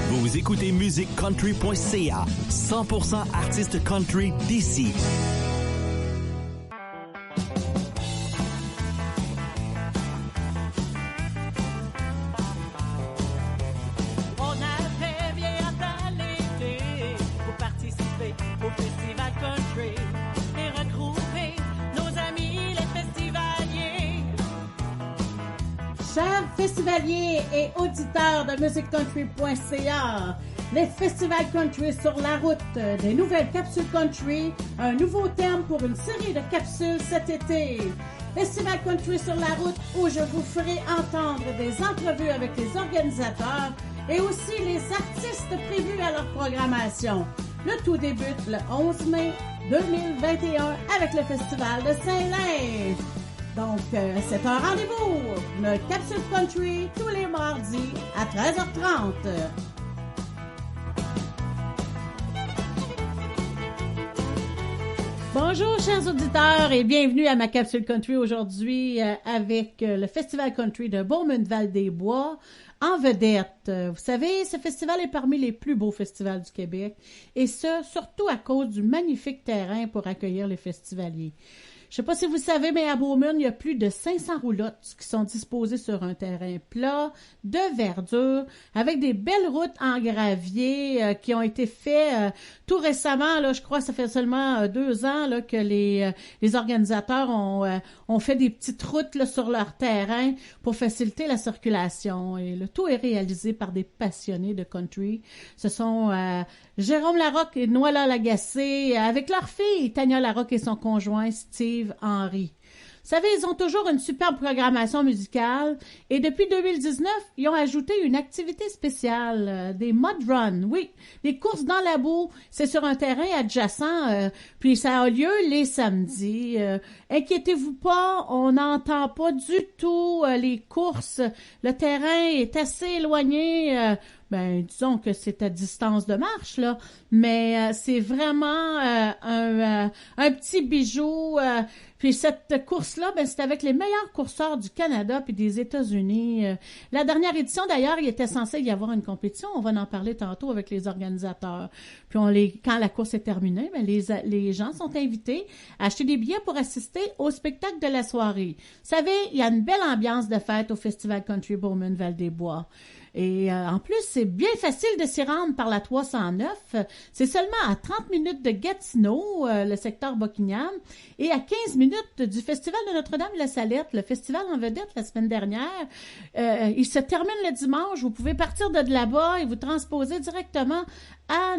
Vous écoutez musicecountry.ca, 100% artistes country d'ici. Festivaliers et auditeurs de musicecountry.ca, les festivals country sur la route, des nouvelles capsules country, un nouveau thème pour une série de capsules cet été. Festival country sur la route où je vous ferai entendre des entrevues avec les organisateurs et aussi les artistes prévus à leur programmation. Le tout débute le 11 mai 2021 avec le Festival de Saint-Lin. Donc, c'est un rendez-vous, notre capsule country, tous les mardis à 13h30. Bonjour, chers auditeurs, et bienvenue à ma capsule country aujourd'hui avec le Festival country de Beaumont-Val-des-Bois en vedette. Vous savez, ce festival est parmi les plus beaux festivals du Québec, et ce, surtout à cause du magnifique terrain pour accueillir les festivaliers. Je sais pas si vous savez, mais à Beaumont, il y a plus de 500 roulottes qui sont disposées sur un terrain plat, de verdure, avec des belles routes en gravier qui ont été faites tout récemment. Là, je crois que ça fait seulement 2 ans là, que les organisateurs ont fait des petites routes là, sur leur terrain pour faciliter la circulation. Et le tout est réalisé par des passionnés de country. Ce sont Jérôme Larocque et Noëlla Lagacé, avec leur fille Tania Larocque et son conjoint Steve Henry. Vous savez, ils ont toujours une superbe programmation musicale et depuis 2019, ils ont ajouté une activité spéciale, des mud runs, oui, des courses dans la boue. C'est sur un terrain adjacent, puis ça a lieu les samedis. Inquiétez-vous pas, on n'entend pas du tout les courses. Le terrain est assez éloigné. Disons que c'est à distance de marche, là, mais c'est vraiment un petit bijou. Puis cette course-là, c'est avec les meilleurs courseurs du Canada puis des États-Unis. La dernière édition, d'ailleurs, il était censé y avoir une compétition. On va en parler tantôt avec les organisateurs. Puis quand la course est terminée, les gens sont invités à acheter des billets pour assister au spectacle de la soirée. Vous savez, il y a une belle ambiance de fête au Festival Country Beaumont-Val-des-Bois. Et en plus, c'est bien facile de s'y rendre par la 309. C'est seulement à 30 minutes de Gatineau, le secteur Buckingham, et à 15 minutes du Festival de Notre-Dame-la-Salette, le festival en vedette la semaine dernière. Il se termine le dimanche. Vous pouvez partir de là-bas et vous transposer directement à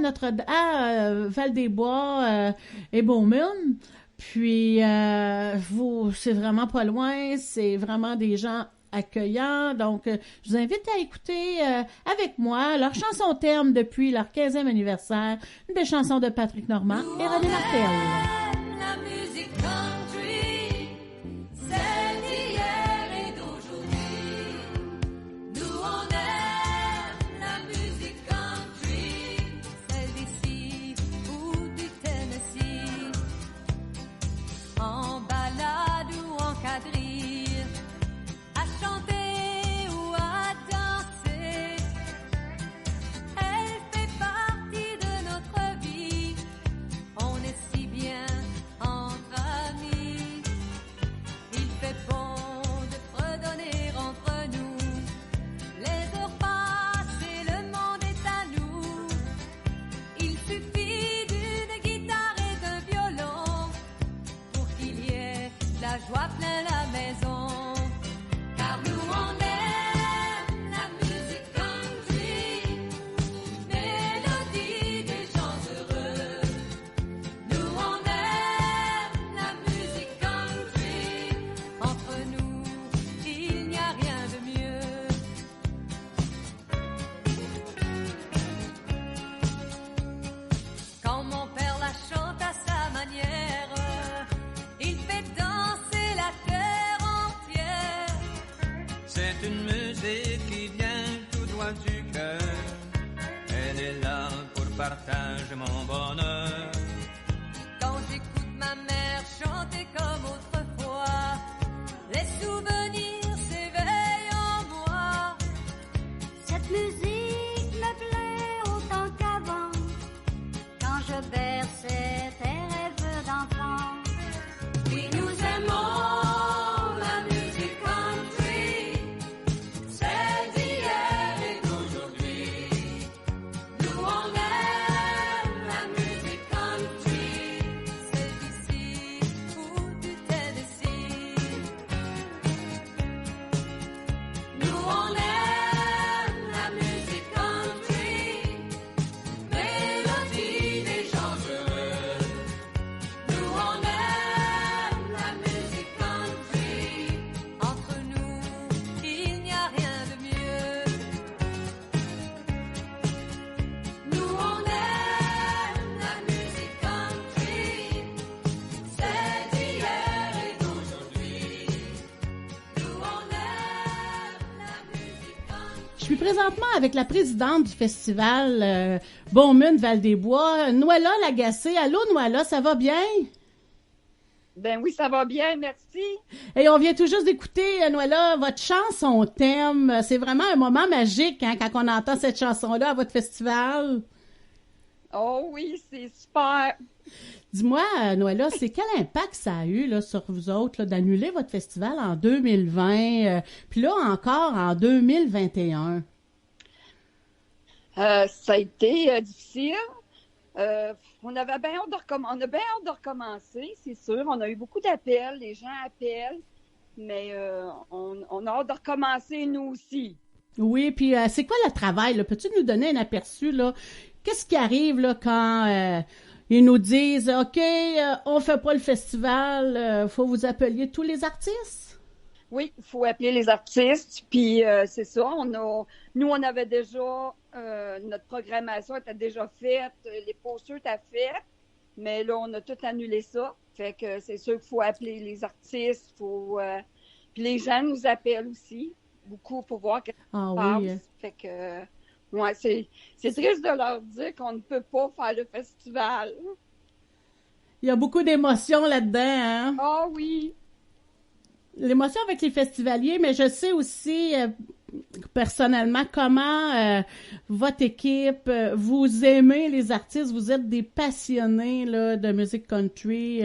Val-des-Bois et Beaumont. Puis, c'est vraiment pas loin. C'est vraiment des gens accueillants. Donc, je vous invite à écouter avec moi leur chanson thème depuis leur 15e anniversaire, une belle chanson de Patrick Normand et René Martel. La musique country, celle d'hier et d'aujourd'hui. Nous on aime la musique country, celle d'ici ou du Tennessee. En balade ou en quadrille, à chanter ou à danser, elle fait partie de notre vie. On est si bien entre amis. Il fait bon de fredonner entre nous. Les heures passent et le monde est à nous. Il suffit d'une guitare et d'un violon pour qu'il y ait la joie plein la maison. Car nous on aime la musique country, mélodie des gens heureux. Nous on aime la musique country, entre nous il n'y a rien de mieux. Quand mon père la chante à sa manière, il fait danser la terre entière. C'est une musique qui vient tout droit du cœur. Elle est là pour partager mon bonheur. Quand j'écoute ma mère chanter comme autrefois, les souvenirs s'éveillent en moi. Cette musique me plaît présentement avec la présidente du festival Beaumont Val-des-Bois, Noëlla Lagacé. Allô, Noëlla, ça va bien? Ben oui, ça va bien, merci. Et on vient tout juste d'écouter, Noëlla, votre chanson thème. C'est vraiment un moment magique hein, quand on entend cette chanson-là à votre festival. Oh oui, c'est super. Dis-moi, Noëlla, c'est quel impact ça a eu là, sur vous autres là, d'annuler votre festival en 2020, puis là encore en 2021? Ça a été difficile. On avait bien hâte de recommencer, c'est sûr. On a eu beaucoup d'appels, les gens appellent, mais on a hâte de recommencer nous aussi. Oui, puis c'est quoi le travail? Là? Peux-tu nous donner un aperçu? Là? Qu'est-ce qui arrive là, quand ils nous disent « OK, on fait pas le festival, faut vous appeler tous les artistes? » Oui, il faut appeler les artistes, puis c'est ça. Nous, on avait déjà... notre programmation était déjà faite, les posters étaient faits, mais là, on a tout annulé ça. Fait que c'est sûr qu'il faut appeler les artistes, puis les gens nous appellent aussi, beaucoup pour voir qu'est-ce qui se passe. Oui. Fait que, ouais, c'est triste de leur dire qu'on ne peut pas faire le festival. Il y a beaucoup d'émotions là-dedans, hein? Ah oui! L'émotion avec les festivaliers, mais je sais aussi personnellement comment votre équipe, vous aimez les artistes, vous êtes des passionnés là, de musique country.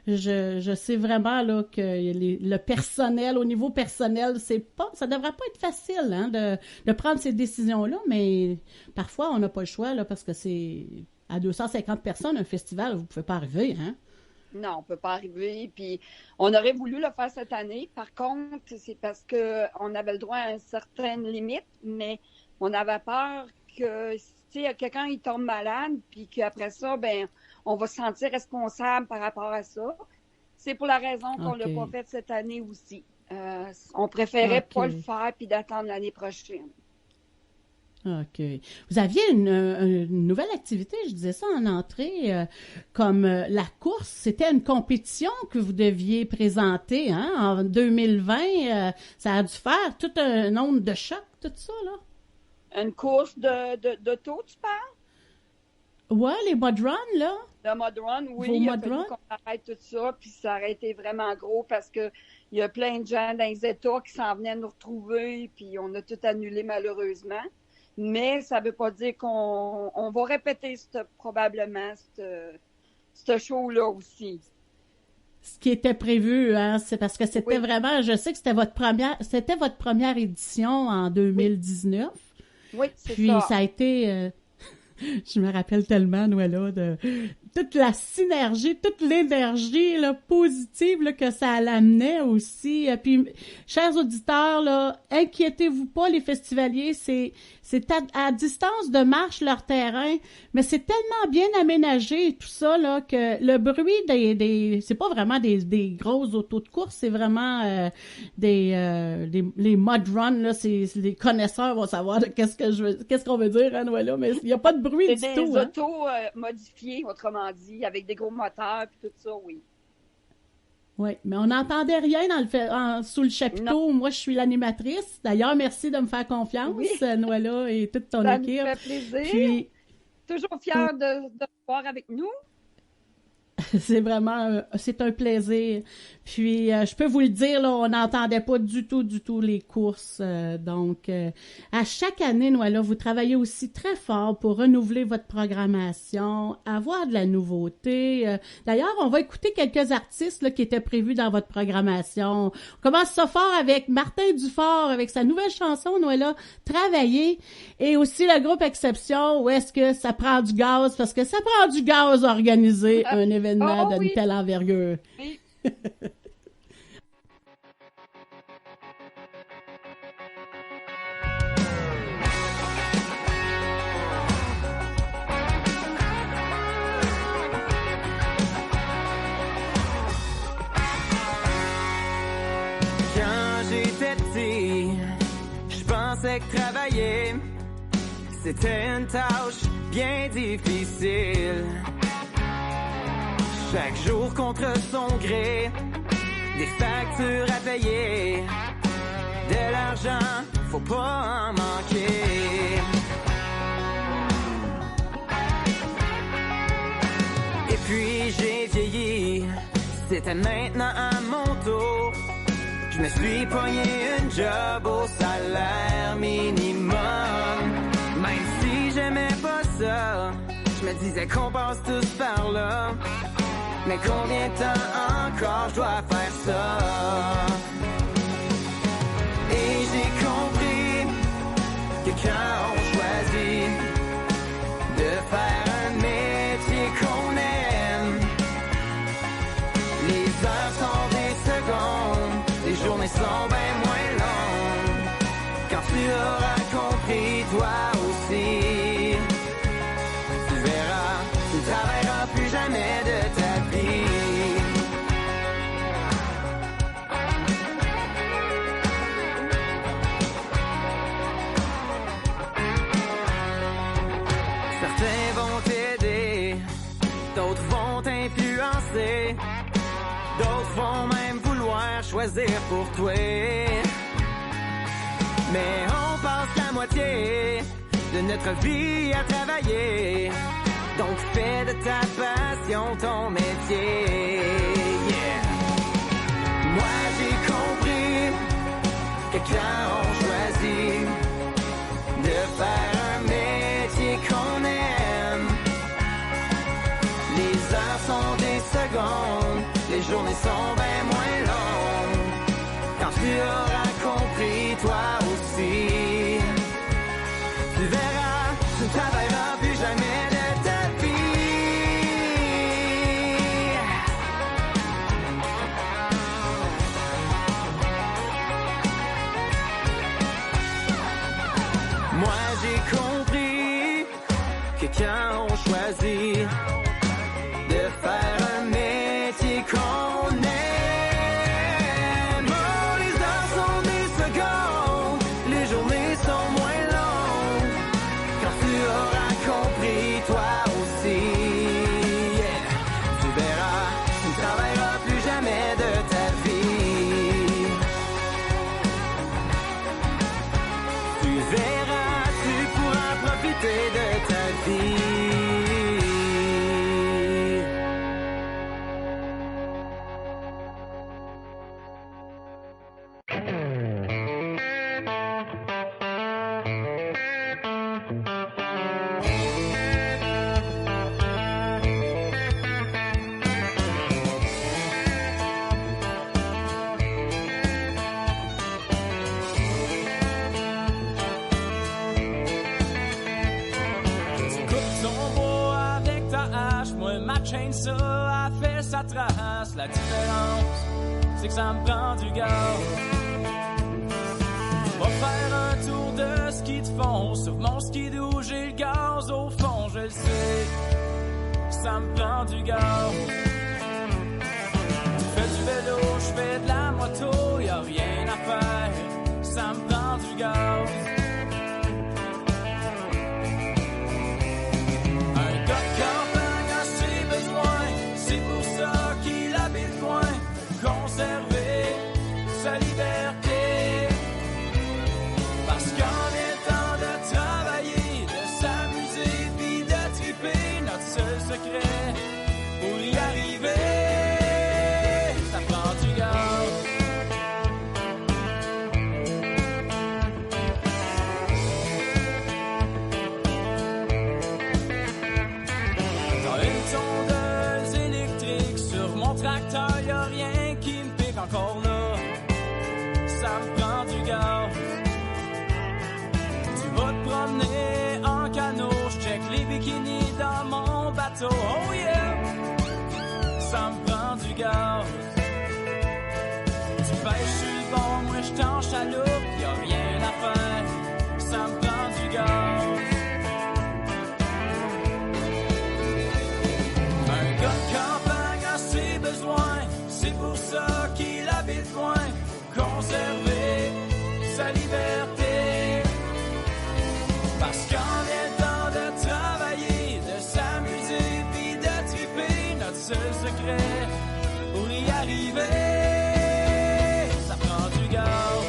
Je sais vraiment là que le personnel, au niveau personnel, ça devrait pas être facile hein, de prendre ces décisions-là, mais parfois on n'a pas le choix là, parce que c'est à 250 personnes un festival, vous pouvez pas arriver, hein? Non, on peut pas arriver. Puis on aurait voulu le faire cette année. Par contre, c'est parce que on avait le droit à une certaine limite, mais on avait peur que si quelqu'un il tombe malade, puis qu'après ça, ben on va se sentir responsable par rapport à ça. C'est pour la raison qu'on l'a pas fait cette année aussi. On préférait pas le faire puis d'attendre l'année prochaine. OK. Vous aviez une nouvelle activité, je disais ça en entrée, comme la course. C'était une compétition que vous deviez présenter hein, en 2020. Ça a dû faire tout un nombre de chocs, tout ça, là. Une course d'auto, tu parles? Ouais, les mud runs, là. Le mud run, oui. Il a fallu qu'on arrête tout ça, puis ça aurait été vraiment gros parce que il y a plein de gens dans les États qui s'en venaient nous retrouver, puis on a tout annulé malheureusement. Mais ça veut pas dire qu'on va répéter probablement ce show-là aussi. Ce qui était prévu, hein, c'est parce que c'était vraiment, je sais que c'était votre première édition en 2019. Oui, c'est ça. Puis ça a été, je me rappelle tellement, Noëlla, de toute la synergie, toute l'énergie là, positive là, que ça l'amenait aussi. Puis, chers auditeurs, là, inquiétez-vous pas, les festivaliers, c'est à distance de marche leur terrain, mais c'est tellement bien aménagé tout ça là que le bruit c'est pas vraiment des grosses autos de course, c'est vraiment les mud runs là, c'est les connaisseurs vont savoir qu'est-ce qu'on veut dire, hein, Noëlla, mais il y a pas de bruit du tout. C'est des autos modifiées, autrement dit, avec des gros moteurs puis tout ça, oui. Oui, mais on n'entendait rien sous le chapiteau. Non. Moi, je suis l'animatrice. D'ailleurs, merci de me faire confiance, Noëlla et toute ton équipe. Ça nous fait plaisir. Puis, toujours fière de te voir avec nous. C'est vraiment, c'est un plaisir. Puis, je peux vous le dire, là, on n'entendait pas du tout les courses. Donc, à chaque année, Noëlla, vous travaillez aussi très fort pour renouveler votre programmation, avoir de la nouveauté. D'ailleurs, on va écouter quelques artistes là, qui étaient prévus dans votre programmation. On commence ça fort avec Martin Dufort, avec sa nouvelle chanson, Noëlla, Travailler. Et aussi le groupe Exception, où est-ce que ça prend du gaz? Parce que ça prend du gaz à organiser un événement d'une telle envergure. Oui. Quand j'étais petit, je pensais que travailler, c'était une tâche bien difficile. Chaque jour contre son gré, des factures à payer, de l'argent faut pas en manquer. Et puis j'ai vieilli, c'était maintenant à mon tour. Je me suis pogné une job au salaire minimum. Même si j'aimais pas ça, je me disais qu'on passe tous par là. Mais combien de temps encore je dois faire ça? Et j'ai compris que quand on choisit de faire un métier qu'on aime, les heures sont des secondes, les journées sont bien moins longues. Quand tu auras compris toi aussi, tu verras, tu ne travailleras plus jamais de ta vie. Certains vont t'aider, d'autres vont t'influencer, d'autres vont même vouloir choisir pour toi. Mais on passe la moitié de notre vie à travailler. Donc fais de ta passion ton métier. Yeah. Moi j'ai compris que quand on choisit de faire un métier qu'on aime, les heures sont des secondes, les journées sont bien moins longues. Quand tu auras compris toi aussi, tu verras, tu ne travailleras plus jamais de ta vie. Moi j'ai compris que quand on choisit de faire un métier qu'on aime, oh, les heures sont des secondes, les journées sont moins longues. Quand tu auras compris toi aussi, yeah, tu verras, tu ne travailleras plus jamais de ta vie. Tu verras, tu pourras profiter de ta vie. Ça a fait sa trace. La différence, c'est que ça me prend du gaz. On va faire un tour de ski de fond. Sur mon skidoo, j'ai le gaz au fond, je le sais. Ça me prend du gaz. Je fais du vélo, je fais de la moto, y'a rien à faire. Ça me prend du gaz. Un gars de campagne a ses besoins, c'est pour ça qu'il habite loin. Conserver sa liberté, parce qu'en vient temps de travailler, de s'amuser puis de triper. Notre seul secret pour y arriver, ça prend du gaz. Dans une tondeuse électrique sur mon tracteur, y'a rien qui me pique encore là. Ça me prend du gaz. Tu vas te promener en canot, j'check les bikinis dans mon bateau. Oh yeah, ça me prend du gaz. Tu pêches sur le bon, moi j't'en chaloupe, y'a rien à faire. Ça me prend du gaz. Un gars de campagne a ses besoins, c'est pour ça qu'il habite loin. Conserver sa liberté, parce qu'en vient temps de travailler, de s'amuser puis de triper. Notre seul secret pour y arriver, ça prend du gaz.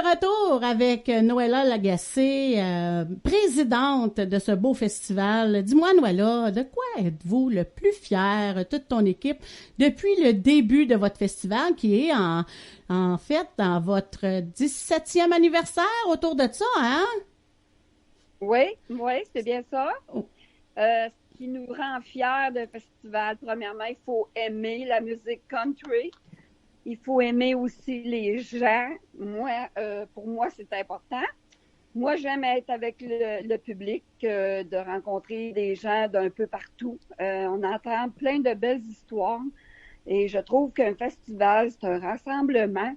retour avec Noëlla Lagacé, présidente de ce beau festival. Dis-moi, Noëlla, de quoi êtes-vous le plus fier, toute ton équipe, depuis le début de votre festival, qui est en fait dans votre 17e anniversaire, autour de ça, hein? Oui, c'est bien ça. Ce qui nous rend fiers de festival, premièrement, il faut aimer la musique country. Il faut aimer aussi les gens. Pour moi, c'est important. Moi, j'aime être avec le public, de rencontrer des gens d'un peu partout. On entend plein de belles histoires et je trouve qu'un festival, c'est un rassemblement.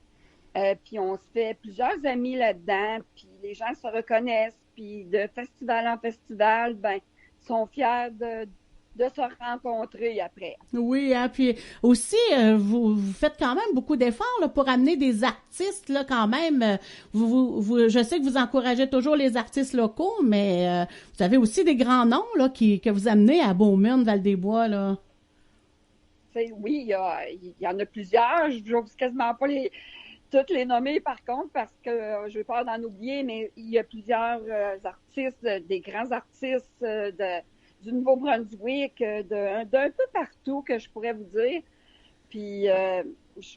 Puis on se fait plusieurs amis là-dedans, puis les gens se reconnaissent, puis de festival en festival, ben, sont fiers de se rencontrer après. Oui, hein, puis aussi, vous faites quand même beaucoup d'efforts là, pour amener des artistes, là, quand même. Je sais que vous encouragez toujours les artistes locaux, mais vous avez aussi des grands noms là, que vous amenez à Beaumont, Val-des-Bois, là. Oui, il y en a plusieurs. Je n'ose quasiment pas toutes les nommer, par contre, parce que je vais pas d'en oublier, mais il y a plusieurs artistes, des grands artistes du Nouveau-Brunswick, d'un peu partout que je pourrais vous dire. Puis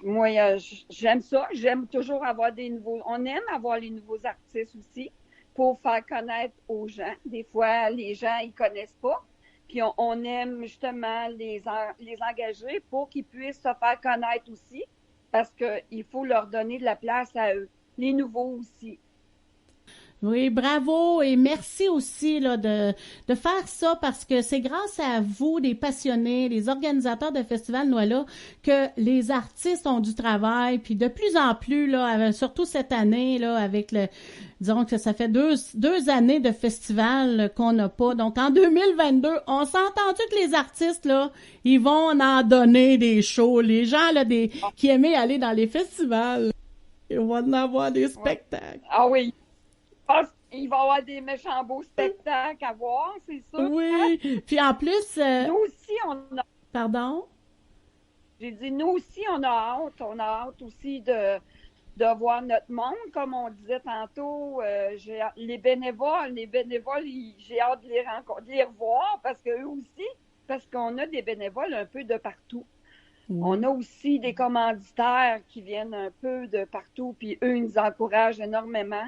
moi, j'aime ça. J'aime toujours avoir des nouveaux... On aime avoir les nouveaux artistes aussi pour faire connaître aux gens. Des fois, les gens, ils connaissent pas. Puis on aime justement les engager pour qu'ils puissent se faire connaître aussi, parce qu'il faut leur donner de la place à eux, les nouveaux aussi. Oui, bravo et merci aussi là de faire ça parce que c'est grâce à vous, les passionnés, les organisateurs de Festival Noëlla, que les artistes ont du travail. Puis de plus en plus là, surtout cette année là, avec disons que ça fait deux années de festival qu'on n'a pas. Donc en 2022, on s'est entendu que les artistes là, ils vont en donner des shows. Les gens là qui aimaient aller dans les festivals, ils vont en avoir des spectacles. Ah oui. Il va y avoir des méchants beaux spectacles à voir, c'est sûr. Oui, puis en plus... Nous aussi, on a... Pardon? J'ai dit, nous aussi, on a hâte. On a hâte aussi de voir notre monde, comme on disait tantôt. Les bénévoles, j'ai hâte de les revoir, parce qu'eux aussi, parce qu'on a des bénévoles un peu de partout. Oui. On a aussi des commanditaires qui viennent un peu de partout, puis eux, ils nous encouragent énormément.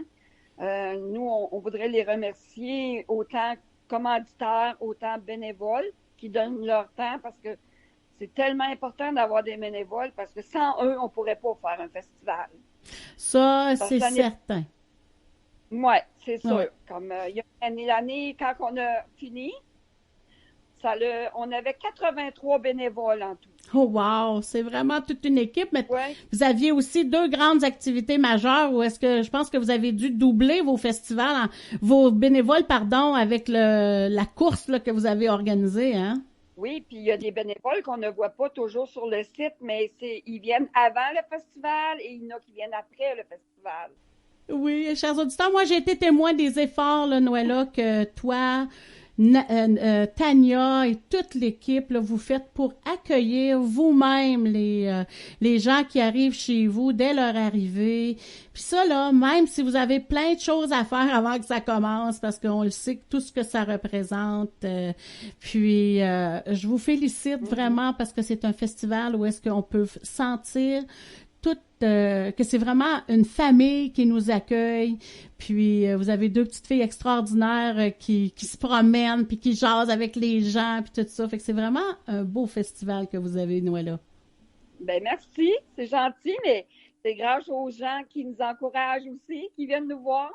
Nous, on voudrait les remercier, autant commanditaires, autant bénévoles, qui donnent leur temps, parce que c'est tellement important d'avoir des bénévoles, parce que sans eux, on ne pourrait pas faire un festival. Ça, c'est certain. Oui, c'est sûr. Ouais. Comme il y a l'année, quand on a fini, on avait 83 bénévoles en tout. Oh wow, c'est vraiment toute une équipe. Mais vous aviez aussi 2 grandes activités majeures où est-ce que je pense que vous avez dû doubler vos festivals, vos bénévoles, avec la course là, que vous avez organisée, hein? Oui, puis il y a des bénévoles qu'on ne voit pas toujours sur le site, mais ils viennent avant le festival et il y en a qui viennent après le festival. Oui, chers auditeurs, moi j'ai été témoin des efforts, là, Noëlla, que toi, Tania et toute l'équipe là, vous faites pour accueillir vous-même les gens qui arrivent chez vous dès leur arrivée. Puis ça là, même si vous avez plein de choses à faire avant que ça commence, parce qu'on le sait tout ce que ça représente. Puis je vous félicite vraiment parce que c'est un festival où est-ce qu'on peut sentir que c'est vraiment une famille qui nous accueille. Puis vous avez 2 petites filles extraordinaires qui se promènent puis qui jasent avec les gens puis tout ça. Fait que c'est vraiment un beau festival que vous avez, Noëlla. Ben merci, c'est gentil, mais c'est grâce aux gens qui nous encouragent aussi, qui viennent nous voir.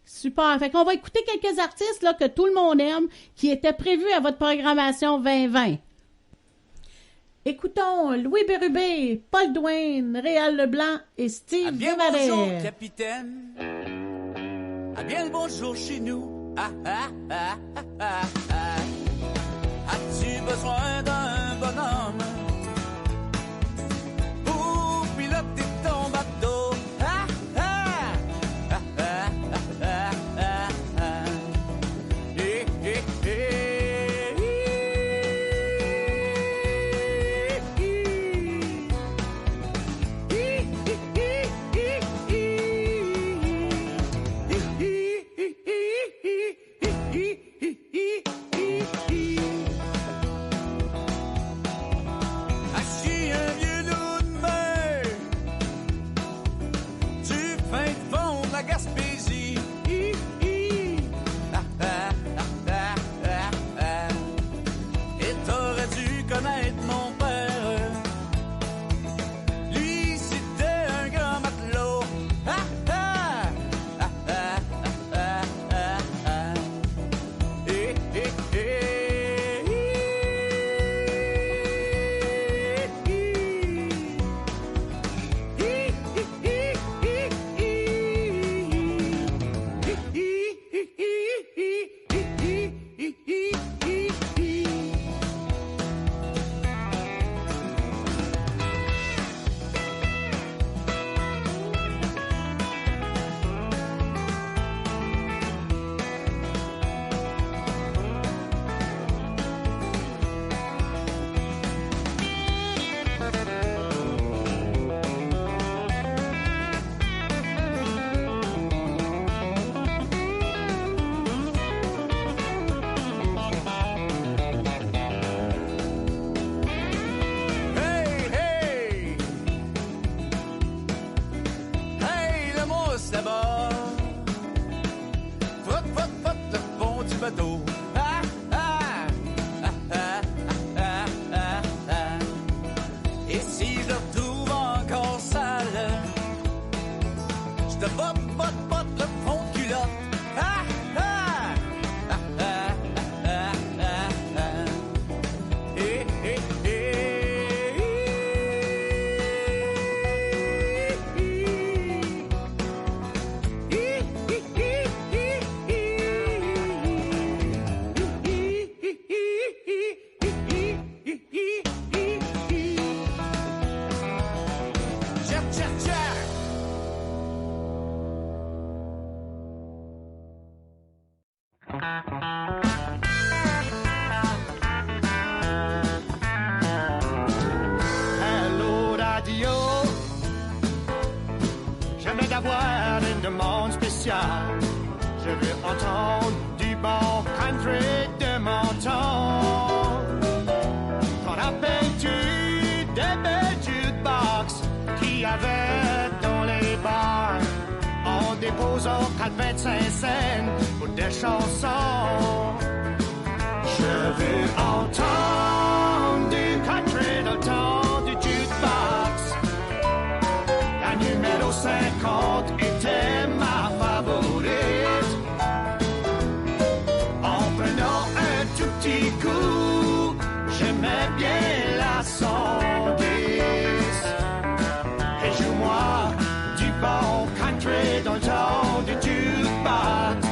Super. Fait qu'on va écouter quelques artistes là que tout le monde aime, qui étaient prévus à votre programmation 2020. Écoutons Louis Bérubé, Paul Douin, Réal Leblanc et Steve Duvalet. Bonjour, capitaine. À bien le bonjour chez nous. As-tu besoin d'un bonhomme pour piloter ton bateau? spécial. Je veux entendre du bon country de mon temps. T'en rappelles-tu des belles jukebox qu'il y avait dans les bars en déposant 4,25 cents pour des chansons? Je veux entendre du country dans le temps du jukebox. La numéro 50 était ma favorite. En prenant un tout petit coup, j'aimais bien la 110. Et joue-moi du bon country dans le temps du jukebox.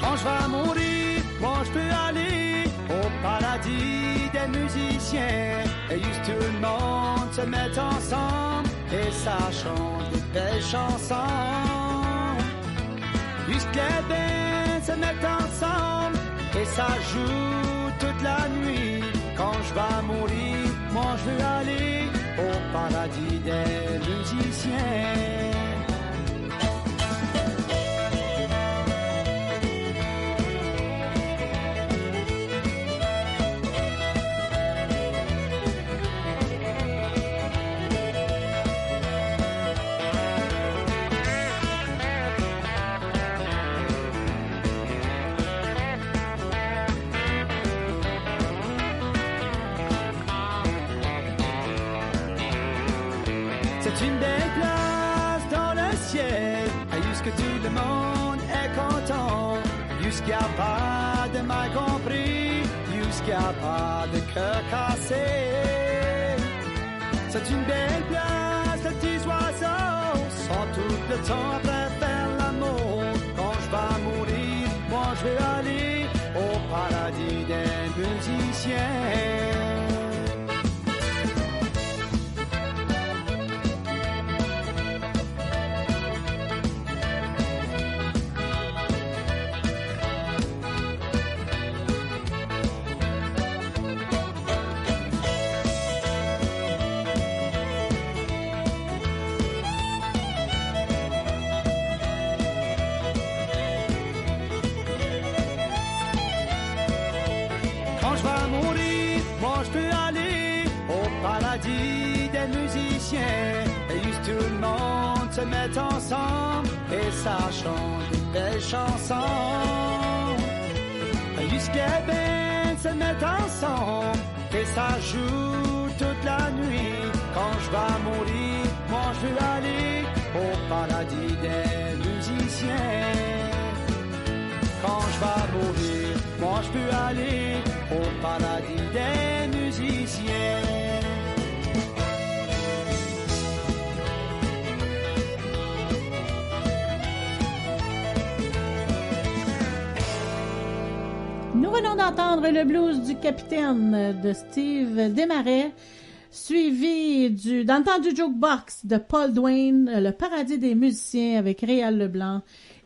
Quand je vais mourir, moi je peux aller au paradis des musiciens. Et juste tout le monde se met ensemble et ça chante des belles chansons. Juste les bains se mettent ensemble et ça joue toute la nuit. Quand je vais mourir, moi je veux aller au paradis des musiciens. C'est une belle place dans le ciel, jusque tout le monde est content, jusqu'il n'y a pas de mal compris, jusqu'il n'y a pas de cœur cassé. C'est une belle place, les petits oiseaux sont tout le temps après faire l'amour. Quand je vais mourir, moi je vais aller au paradis des musiciens. Quand je vais mourir, moi je peux aller au paradis des musiciens. Et juste tout le monde se met ensemble et ça chante belle chanson. Jusqu'à ben se mettre ensemble et ça joue toute la nuit. Quand je vais mourir, moi je veux aller au paradis des musiciens. Quand je vais mourir, moi je peux aller au paradis des musiciens. Nous venons d'entendre le blues du capitaine de Steve Desmarais, suivi dans le temps du jukebox de Paul Duane, le paradis des musiciens avec Réal Leblanc.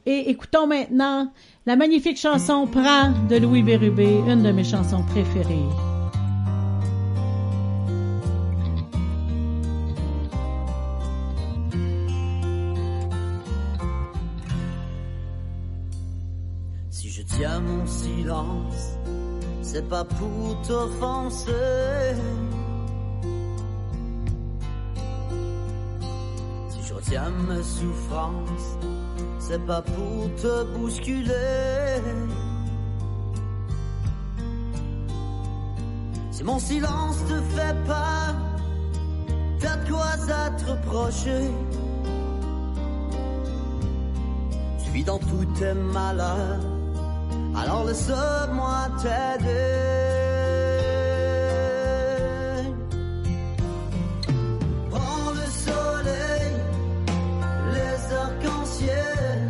Et écoutons maintenant la magnifique chanson Prends de Louis Bérubé, une de mes chansons préférées. Si je tiens mon silence, c'est pas pour t'offenser. Si je retiens mes souffrances, c'est pas pour te bousculer. Si mon silence te fait peur, t'as de quoi à te reprocher. Tu vis dans tous tes malheurs, alors laisse-moi t'aider. Prends le soleil, les arcs-en-ciel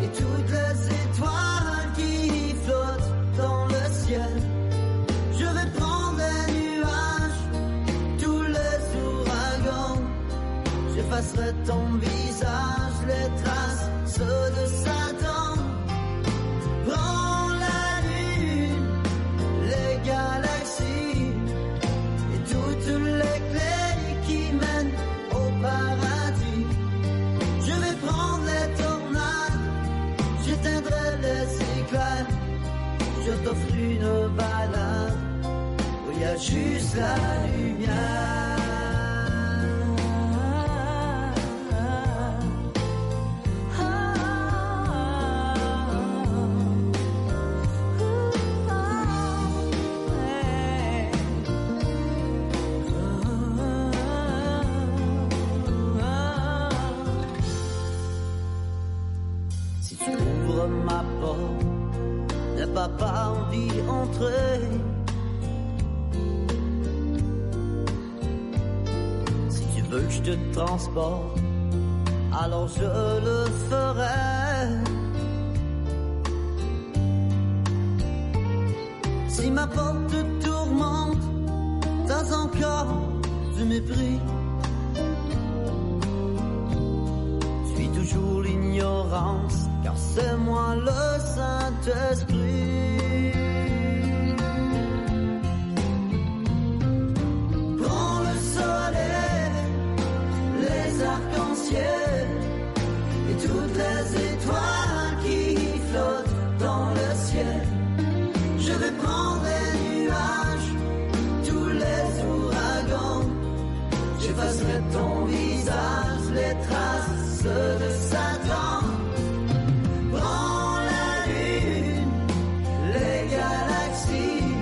et toutes les étoiles qui flottent dans le ciel. Je vais prendre les nuages, tous les ouragans. J'effacerai ton visage, les traces, ceux de Satan. Prends la lune, les galaxies et toutes les clés qui mènent au paradis. Je vais prendre les tornades, j'éteindrai les éclairs. Je t'offre une balade où il y a juste la lumière. Ma porte, n'aie pas envie d'entrer. Si tu veux que je te transporte, alors je le ferai. Si ma porte te tourmente, t'as encore du mépris. Suis toujours l'ignorance, car c'est moi le Saint-Esprit. Prends le soleil, les arcs-en-ciel et toutes les étoiles qui flottent dans le ciel. Je vais prendre les nuages, tous les ouragans. J'effacerai ton visage, les traces de Satan. Prends la lune, les galaxies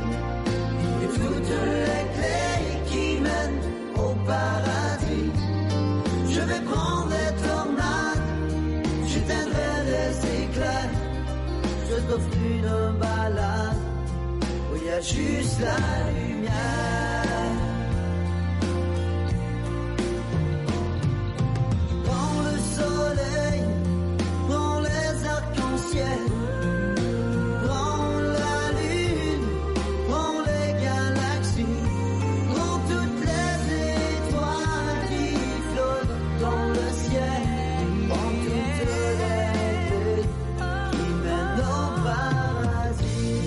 et toutes les clés qui mènent au paradis. Je vais prendre les tornades, j'éteindrai les éclairs. Je t'offre une balade où il y a juste la lumière. Prends la lune, prends les galaxies, prends toutes les étoiles qui flottent dans le ciel, prends toutes les clés qui mènent au paradis.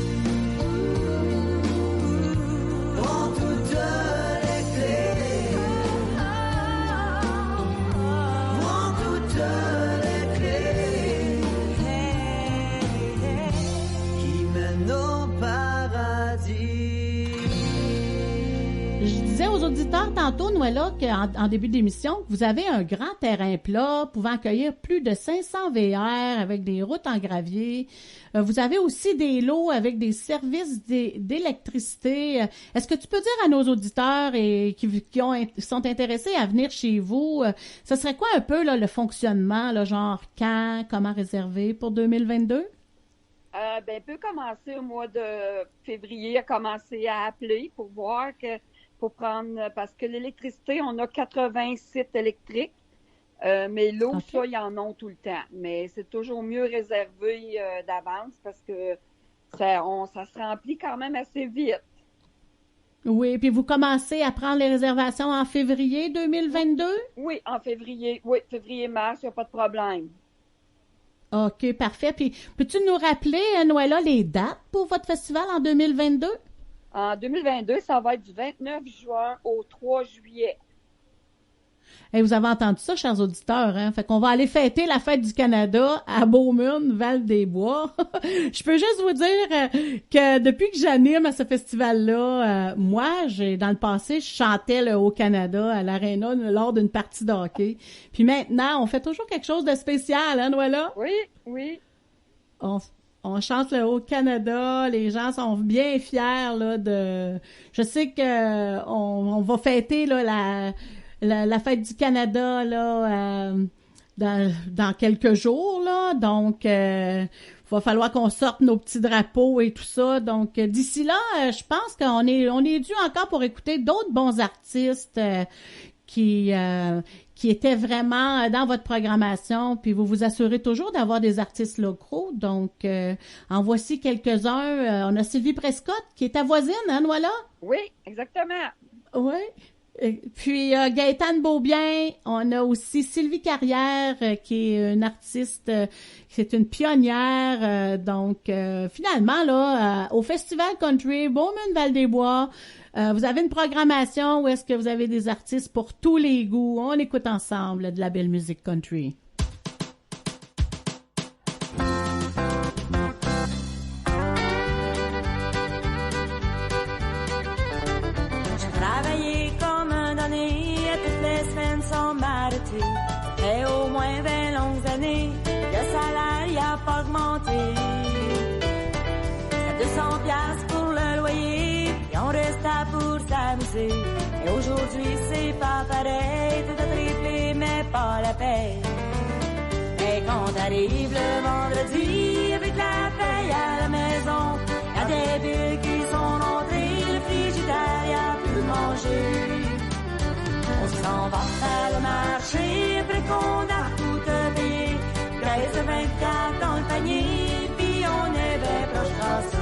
Je disais aux auditeurs tantôt, Noëlla, en début d'émission, que vous avez un grand terrain plat pouvant accueillir plus de 500 VR avec des routes en gravier. Vous avez aussi des lots avec des services d'électricité. Est-ce que tu peux dire à nos auditeurs qui sont intéressés à venir chez vous, ce serait quoi un peu là, le fonctionnement, là, genre quand, comment réserver pour 2022? Ben, peut commencer au mois de février, à commencer à appeler pour voir pour prendre, parce que l'électricité, on a 80 sites électriques, mais l'eau, Okay. ça, ils en ont tout le temps. Mais c'est toujours mieux réservé d'avance parce que ça se remplit quand même assez vite. Oui, puis vous commencez à prendre les réservations en février 2022? Oui, en février. Oui, février-mars, il n'y a pas de problème. OK, parfait. Puis, peux-tu nous rappeler, Noëlla, les dates pour votre festival en 2022? En 2022, ça va être du 29 juin au 3 juillet. Hey, vous avez entendu ça, chers auditeurs, hein? Fait qu'on va aller fêter la fête du Canada à Beaumont, Val-des-Bois. Je peux juste vous dire que depuis que j'anime à ce festival-là, moi, dans le passé, je chantais le Haut-Canada à l'Arena lors d'une partie de hockey. Puis maintenant, on fait toujours quelque chose de spécial, hein, Noëlla? Oui, oui. On chante le Haut-Canada, les gens sont bien fiers là je sais que on va fêter là la fête du Canada là dans quelques jours là, donc va falloir qu'on sorte nos petits drapeaux et tout ça. Donc d'ici là, je pense qu'on est dû encore pour écouter d'autres bons artistes qui étaient vraiment dans votre programmation, puis vous vous assurez toujours d'avoir des artistes locaux. Donc, en voici quelques-uns. On a Sylvie Prescott, qui est ta voisine, hein, Noëlla? Oui, exactement. Oui. Puis, Gaëtane Beaubien. On a aussi Sylvie Carrière, qui est une artiste, c'est une pionnière. Donc, finalement, là, au Festival Country, Beaumont-Val-des-Bois, vous avez une programmation où est-ce que vous avez des artistes pour tous les goûts. On écoute ensemble de la belle musique country. J'ai travaillé comme un damné toutes les semaines sans m'arrêter. Et au moins 20 longues années, le salaire n'a pas augmenté. C'est 200 piastres pour le loyer, et on reste là pour s'amuser. Et aujourd'hui, c'est pas pareil, tout a triplé, mais pas la paye. Et quand arrive le vendredi, avec la paye à la maison, y a des billes qui sont rentrées, le frigidaire y a plus manger. On s'en va à le marché, après qu'on a tout payé, 13 24 dans le panier, puis on est bien proche de ça.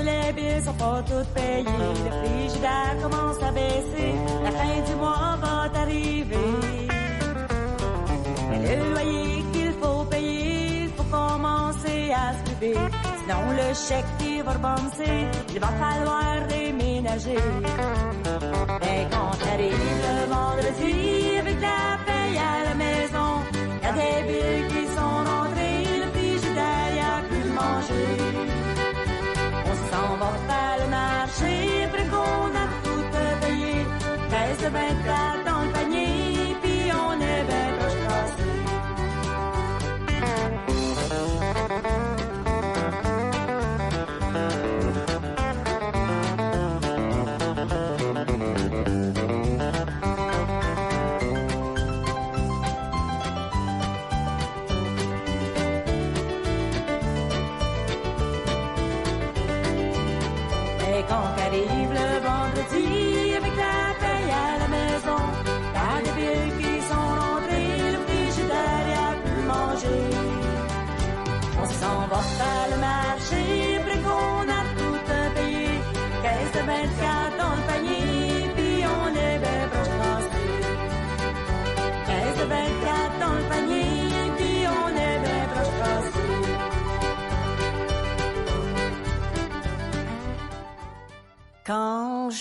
Les billes sont pas toutes payées, le frigidaire commence à baisser, la fin du mois va arriver. Mais le loyer qu'il faut payer, il faut commencer à se lever. Sinon le chèque qui va reboncer, il va falloir déménager. Mais quand arrive le vendredi, avec la paye à la maison, y a des billes qui sont rentrées, le frigidaire y a plus de manger. On va faire le marché, après qu'on a tout payé, 13 24 dans le panier, puis on est bien proche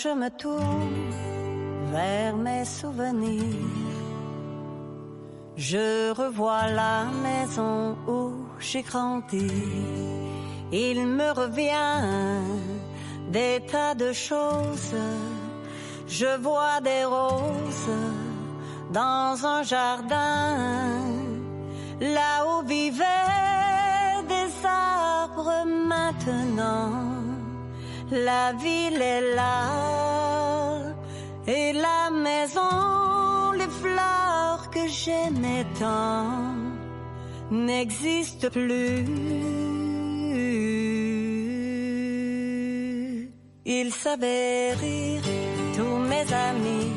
je me tourne vers mes souvenirs, je revois la maison où j'ai grandi. Il me revient des tas de choses. Je vois des roses dans un jardin, là où vivaient des arbres maintenant. La ville est là et la maison, les fleurs que j'aimais tant n'existent plus. Ils savaient rire, tous mes amis,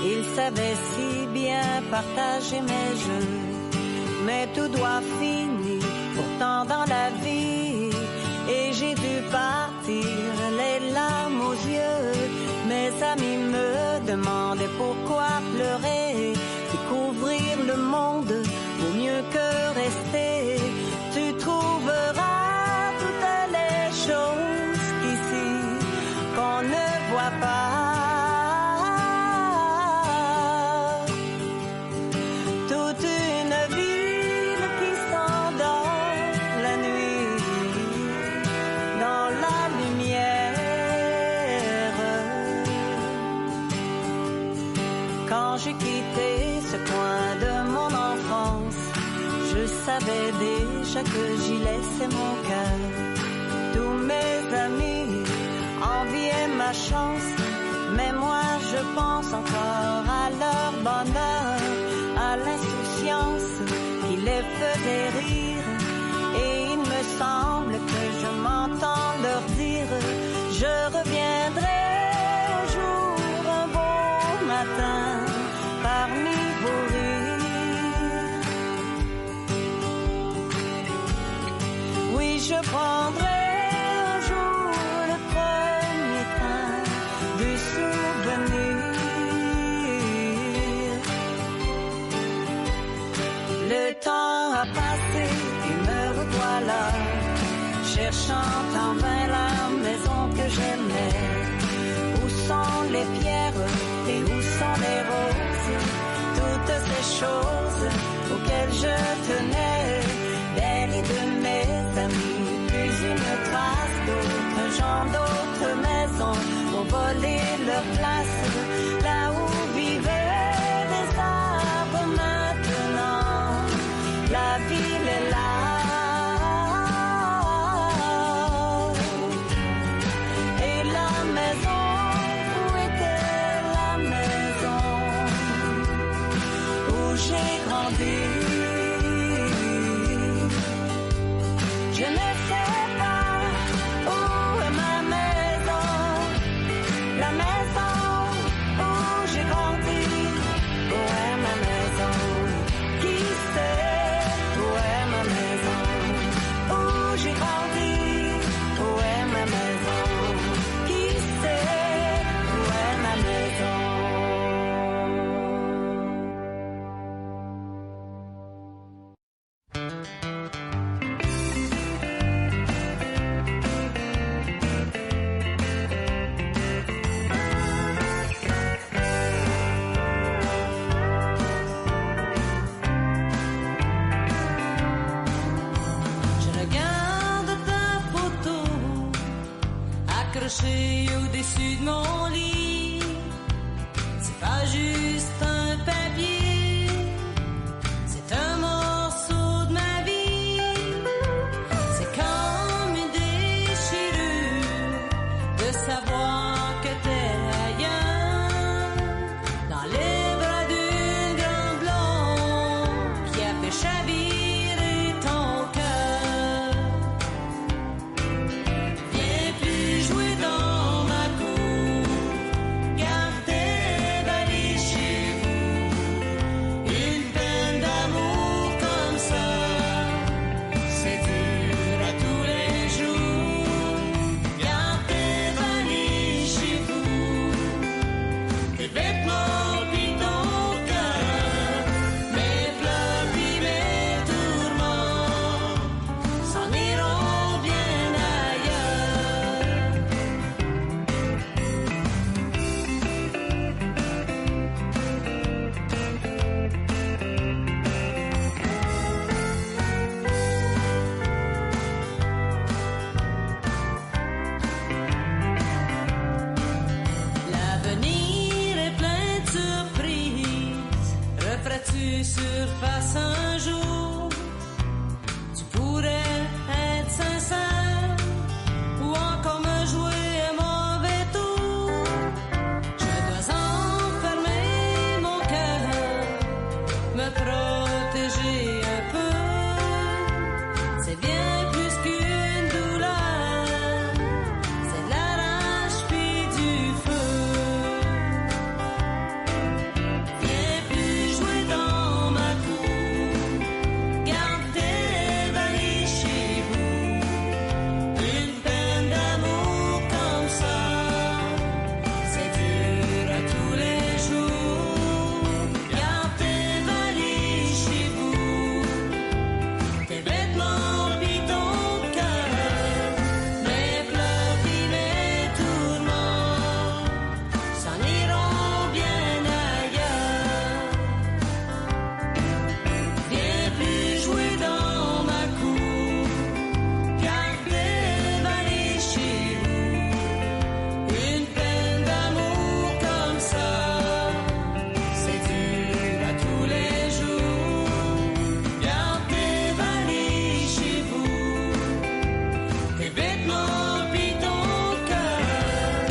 ils savaient si bien partager mes jeux, mais tout doit finir pourtant dans la vie, et j'ai dû partir les larmes aux yeux. Mes amis me demandaient pourquoi pleurer, découvrir le monde vaut mieux que rester. Tu trouveras toutes les choses qu'ici qu'on ne voit pas. Toute une ville qui s'endort la nuit dans la lumière. Quand j'ai quitté ce coin de mon enfance, je savais déjà que j'y laissais mon cœur. Tous mes amis enviaient ma chance, mais moi je pense encore à leur bonheur, à l'insouciance qui les faisait rire. Et il me semble que je m'entends leur dire: je reviendrai un jour, un beau matin, parmi vos rires. Oui, je prendrai un jour le premier train du souvenir. Le temps a passé et me revoilà, cherchant en vain la maison que j'aimais. Où sont les pierres et où sont les roses, toutes ces choses auxquelles je tenais. Derrière de mes amis, plus une trace d'autres gens, d'autres maisons ont volé leur place. Là où vivaient des arbres maintenant, la ville est là. Et la maison, où était la maison où j'ai grandi? Je ne sais pas où est ma maison, la maison où j'ai grandi. Où est ma maison? Qui sait où est ma maison? Où j'ai grandi? Où est ma maison? Qui sait où est ma maison? fasse un jour, tu pourrais être sincère ou encore me jouer un mauvais tour. Je dois enfermer mon cœur, me protéger un peu. C'est bien plus qu'une douleur, c'est de la rage puis du feu. Viens plus jouer dans ma cour, garde tes valises chez vous. Une peine d'amour comme ça, c'est dur à tous les jours. Garde tes valises chez vous, tes vêtements pis ton cœur, mes pleurs pis mes tourments s'en iront bien ailleurs. Viens plus jouer dans ma cour, garde tes valises chez vous. Une peine d'amour comme ça, c'est dur à tous les jours. Garde tes valises chez vous, tes vêtements pis ton cœur,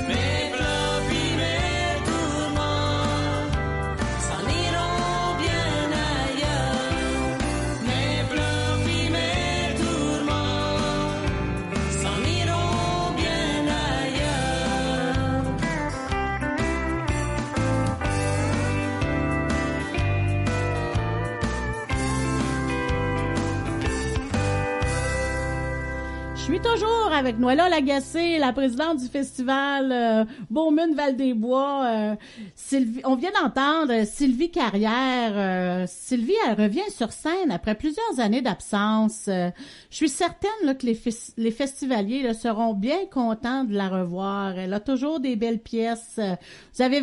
mes pleurs pis mes tourments s'en iront bien ailleurs. Mes pleurs pis mes tourments s'en iront bien ailleurs. Je suis toujours avec Noëlla Lagacé, la présidente du festival Beaumune Val-des-Bois. Sylvie, on vient d'entendre Sylvie Carrière. Sylvie, elle revient sur scène après plusieurs années d'absence. Je suis certaine là, que les festivaliers là, seront bien contents de la revoir. Elle a toujours des belles pièces. Vous avez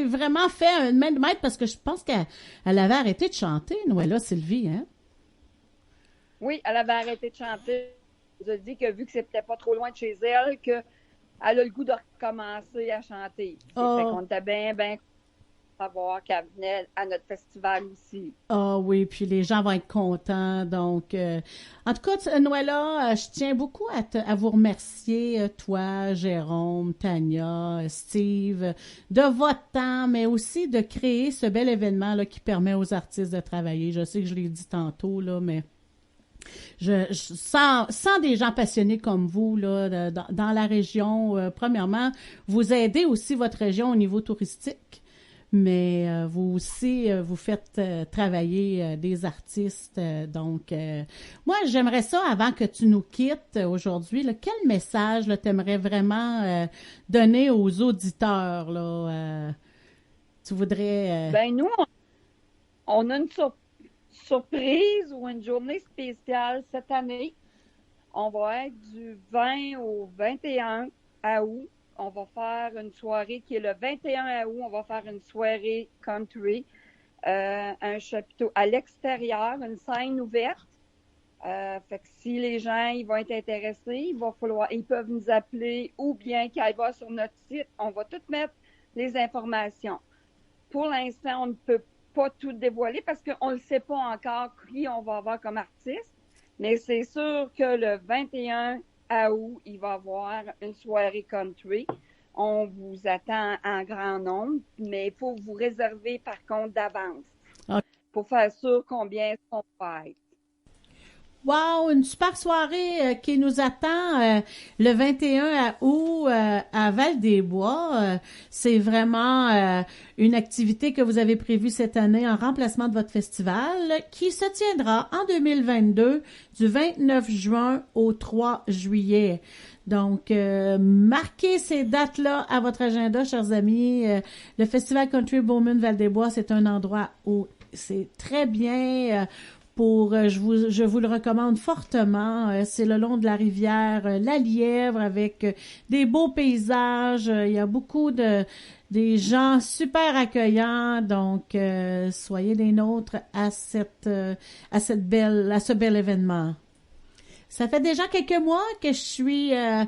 vraiment fait une main de maître parce que je pense qu'elle avait arrêté de chanter, Noëlla, Sylvie, hein? Oui, elle avait arrêté de chanter. Elle nous a dit que vu que c'était pas trop loin de chez elle, qu'elle a le goût de recommencer à chanter. Oh. Fait qu'on était bien de savoir qu'elle venait à notre festival aussi. Ah oui, puis les gens vont être contents. Donc, en tout cas, Noëlla, je tiens beaucoup à vous remercier, toi, Jérôme, Tania, Steve, de votre temps, mais aussi de créer ce bel événement là qui permet aux artistes de travailler. Je sais que je l'ai dit tantôt, là, mais sans des gens passionnés comme vous là, dans la région, premièrement, vous aidez aussi votre région au niveau touristique, mais vous aussi, vous faites travailler des artistes. Donc, moi, j'aimerais ça, avant que tu nous quittes aujourd'hui, là, quel message tu aimerais vraiment donner aux auditeurs? Là, tu voudrais... Ben nous, on a une surprise ou une journée spéciale cette année. On va être du 20 au 21 août. On va faire une soirée qui est le 21 août. On va faire une soirée country, un chapiteau à l'extérieur, une scène ouverte. Fait que si les gens ils vont être intéressés, ils peuvent nous appeler ou bien qu'ils vont sur notre site. On va tout mettre les informations. Pour l'instant, on ne peut pas tout dévoiler parce qu'on ne sait pas encore qui on va avoir comme artiste, mais c'est sûr que le 21 août, il va y avoir une soirée country. On vous attend en grand nombre, mais il faut vous réserver par contre d'avance pour faire sûr combien on va être. Wow, une super soirée qui nous attend le 21 août à Val-des-Bois. C'est vraiment une activité que vous avez prévue cette année en remplacement de votre festival qui se tiendra en 2022 du 29 juin au 3 juillet. Donc, marquez ces dates-là à votre agenda, chers amis. Le Festival Country Beaumune Val-des-Bois, c'est un endroit où c'est très bien... je vous le recommande fortement. C'est le long de la rivière La Lièvre avec des beaux paysages. Il y a beaucoup des gens super accueillants. Donc, soyez des nôtres à ce bel événement. Ça fait déjà quelques mois que je suis à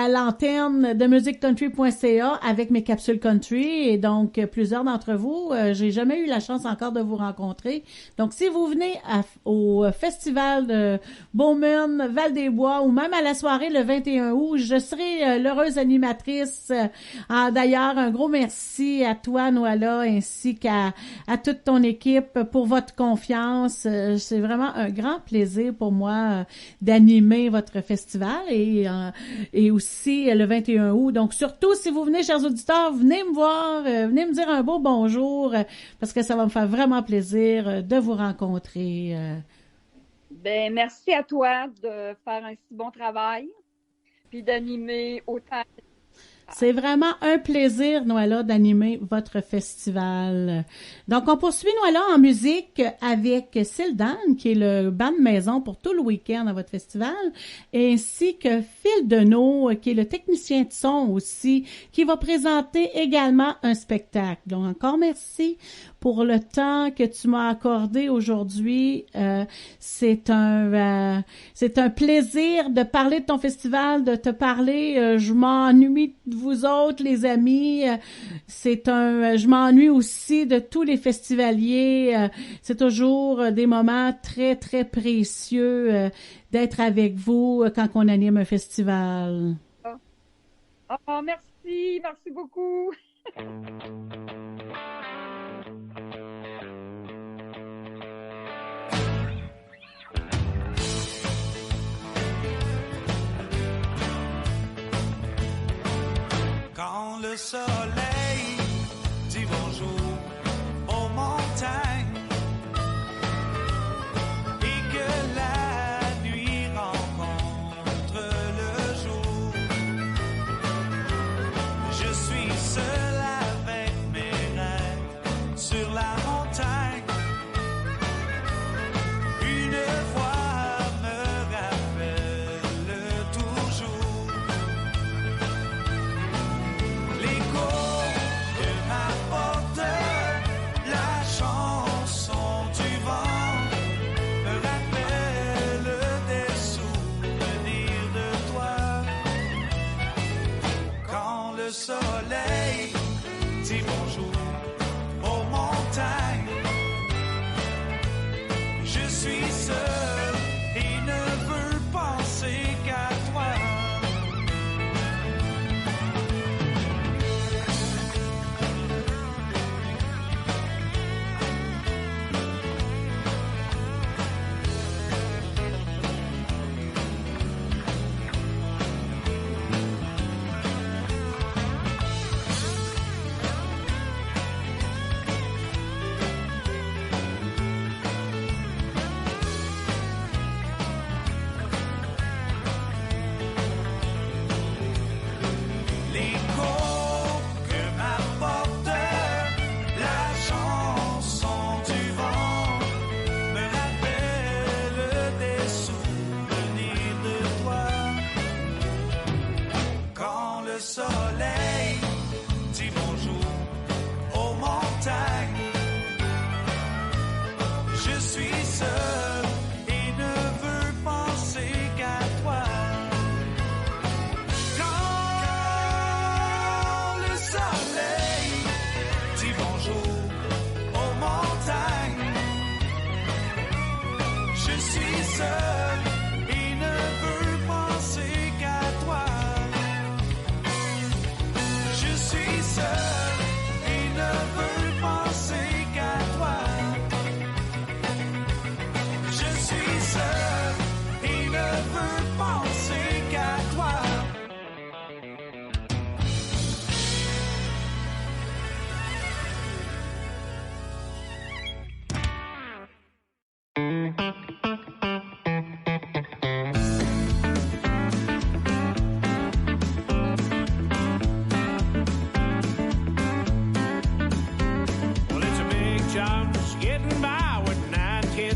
l'antenne de musiccountry.ca avec mes capsules country et donc plusieurs d'entre vous, j'ai jamais eu la chance encore de vous rencontrer. Donc si vous venez au festival de Beaumont, Val-des-Bois ou même à la soirée le 21 août, je serai l'heureuse animatrice. D'ailleurs, un gros merci à toi, Noala, ainsi qu'à toute ton équipe pour votre confiance. C'est vraiment un grand plaisir pour moi d'animer votre festival et aussi le 21 août. Donc, surtout, si vous venez, chers auditeurs, venez me voir, venez me dire un beau bonjour, parce que ça va me faire vraiment plaisir de vous rencontrer. Ben, merci à toi de faire un si bon travail, puis d'animer autant. C'est vraiment un plaisir, Noala, d'animer votre festival. Donc, on poursuit, Noala, en musique avec Sildan, qui est le band de maison pour tout le week-end à votre festival, ainsi que Phil Deneau, qui est le technicien de son aussi, qui va présenter également un spectacle. Donc, encore merci pour le temps que tu m'as accordé aujourd'hui. C'est un plaisir de parler de ton festival, de te parler. Je m'ennuie de vous autres, les amis. Je m'ennuie aussi de tous les festivaliers. C'est toujours des moments très, très précieux d'être avec vous quand on anime un festival. Oh, merci beaucoup. Quand le soleil dit bonjour aux montagnes et que la nuit rencontre le jour, je suis seul avec mes rêves sur la montagne. Une voix me rappelle toujours l'écho de ma porte, la chanson du vent me rappelle des souvenirs de toi. Quand le soleil dit bonjour aux montagnes, je suis seul et ne veux penser qu'à toi.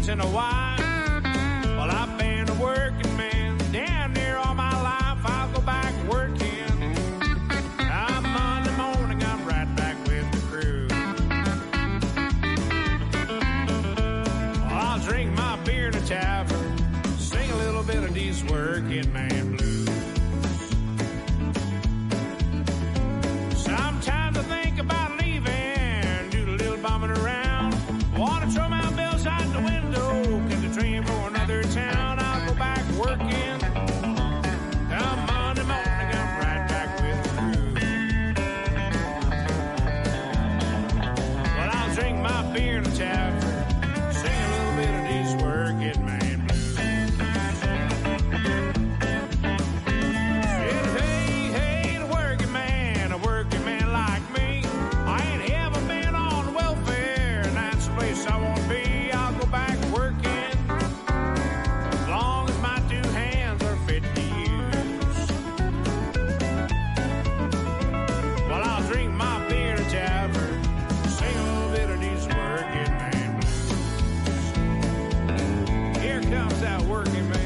In a while. Well, I've been a working man down there all my life. I'll go back working. I'm Monday morning, I'm right back with the crew. Well, I'll drink my beer in a tavern, sing a little bit of these working man blues. Sometimes I think about leaving, do a little bumming around. Wanna throw my bills out the window, catch a train for another town. I'll go back working. Come Monday morning, I'm right back with the crew. Well, I'll drink my beer in the tavern, sing a little bit of these working man blues. Yeah, hey, the working man, a working man like me. I ain't ever been on welfare, and that's the place I won't be. I'll go back working, as long as my two hands are fit to use. Well, I'll drink my beer in a tavern, sing a little bit of these working man blues. Here comes that working man.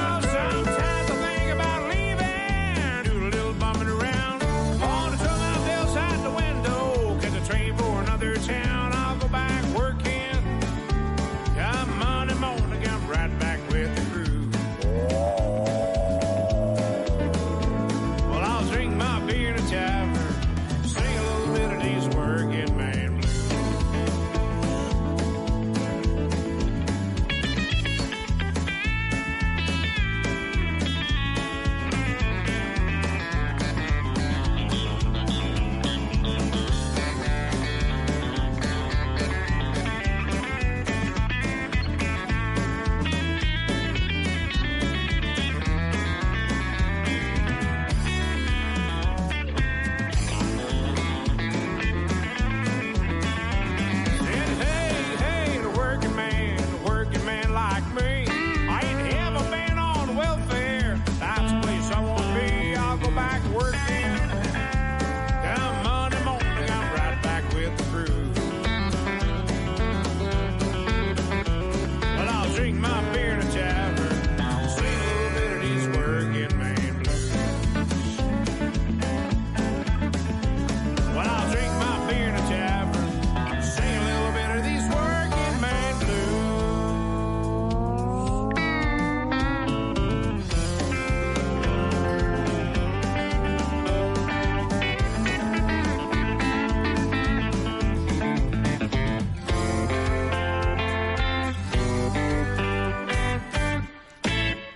Sometimes I think about leaving, do a little bumming around. Wanna throw my bills out the window, catch a train for another town. I'll go back working. Come Monday morning, I'm right back with the crew. Well, I'll drink my beer in a tavern, sing a little bit of these working man blues. Hey, the working man like me. I ain't ever been on welfare, that's the place I won't be. I'll go back working. Come Monday morning, I'm right back with the crew. Well, I'll drink my beer in a tavern, sing a little bit of these working man blues. Well, I'll drink my beer in a tavern, sing a little bit of these working man blues.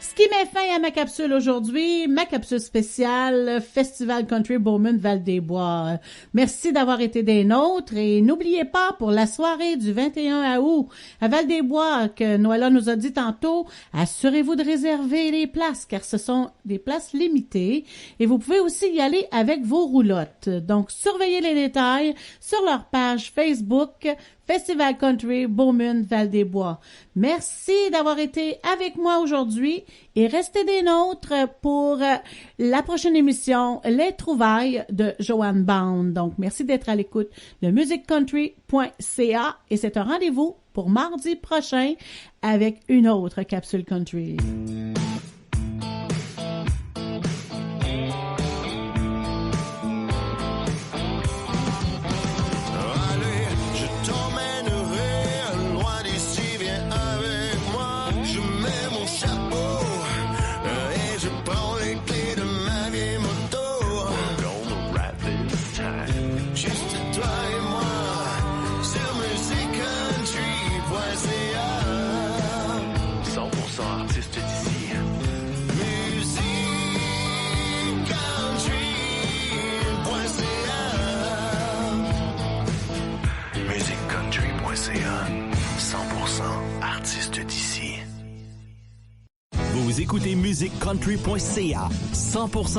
Ce qui met fin à ma capsule aujourd'hui, ma capsule spéciale Festival Country Bowman Val-des-Bois. Merci d'avoir été des nôtres et n'oubliez pas pour la soirée du 21 août à Val-des-Bois que Noëlla nous a dit tantôt, assurez-vous de réserver les places car ce sont des places limitées et vous pouvez aussi y aller avec vos roulottes. Donc surveillez les détails sur leur page Facebook Festival Country Bowman Val-des-Bois. Merci d'avoir été avec moi aujourd'hui et restez des nôtres pour la prochaine émission Les Trouvailles de Joanne Bound. Donc, merci d'être à l'écoute de musiccountry.ca et c'est un rendez-vous pour mardi prochain avec une autre capsule country. Artiste d'ici écoutez musicecountry.ca, 100%